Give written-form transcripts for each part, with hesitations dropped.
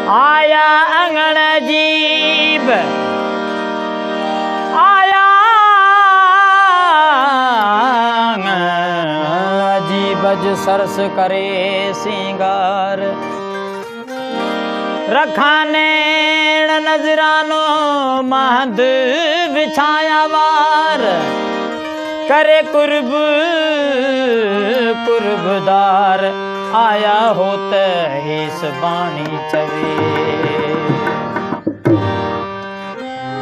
आया अंगण जीव आया जीवज सरस करे सिंगार रखाने नजरानो महद बिछाया वार करे कुर्ब कुर्बदार आया होत इस बाणी चवे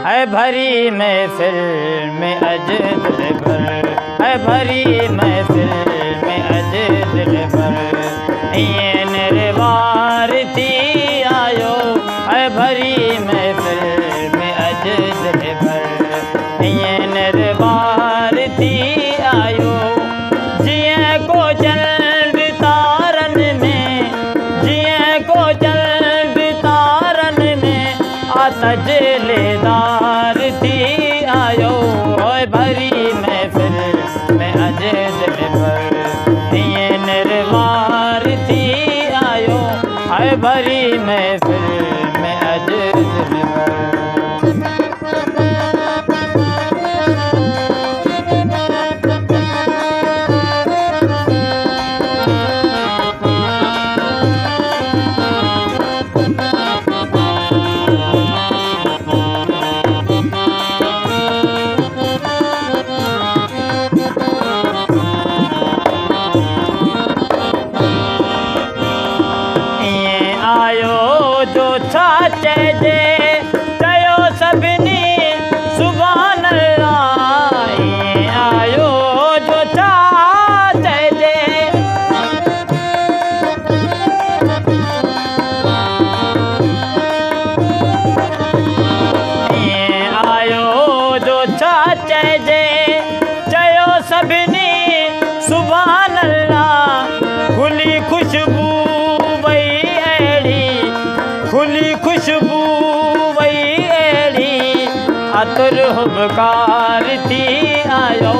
है भरी महफिल में अज दिल भर है भरी महफिल में अज दिल भर ये निर्वार थी आयो है भरी महफिल में अज दिल भर ये निर्वार थी आयो जिए को जल्द तारन में जिए को जल्द तारन में तजलेदार थी आयो ओए भरी महफिल में अज दिल भर ये निर्वार थी आयो ओए भरी महफिल में अज दिल भर खुशबू वही एड़ी अतर हुबकार थी आयो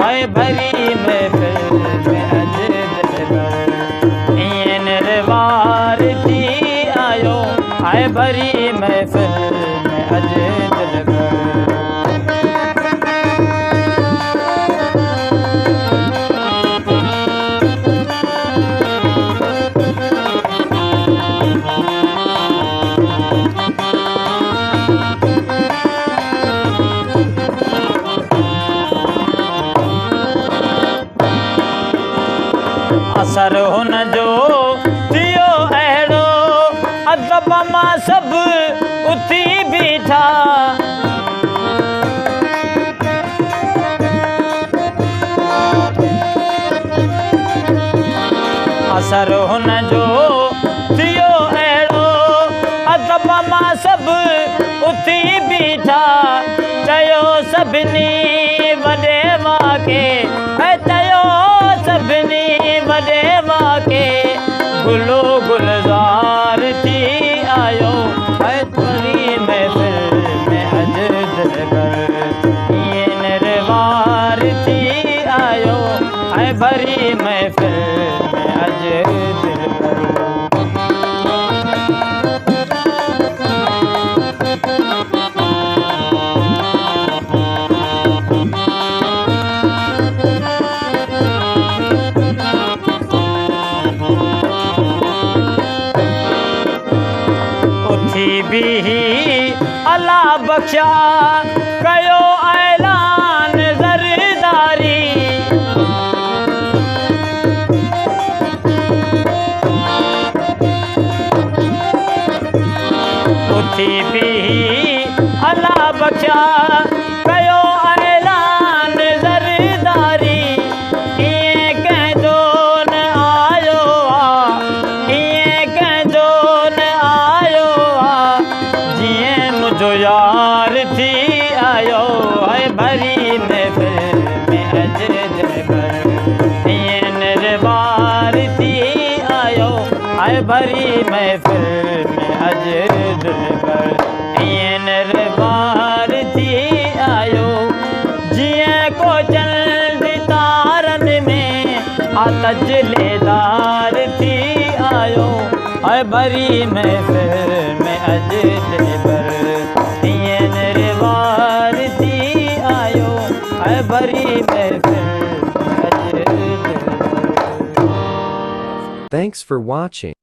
है भरी महफिल में अज दिल भर ये निर्वार थी आयो है भरी महफिल में अज दिल भर असर हुन जो थियो अहिड़ो अदब मां सब उथी बीठा असर हुन जो थियो अहिड़ो अदब मां सब उथी बीठा चयो सभिनी वॾे वाके चयो सभिनी वॾे वाके गुलो गुलजार थी आयो है भरी महफिल में अज दिल भर ये निर्वार थी आयो है भरी महफिल में अज दिल भर भी अल्लाह बख्शा कयो ऐलान ज़रदारी उथी भी अल्लाह बख्शा कयो ऐलान ज़रदारी ये कह दो न आयो भरी महफिल में अज दिलबर ईअं निर्बार थी आयो जीअं को चंद तारनि में आतज लेदार थी आयो ऐं भरी महफिल में अज दिलबर ईअं निर्बार थी आयो ऐं भरी महफिल में अज दिलबर। Thanks for watching.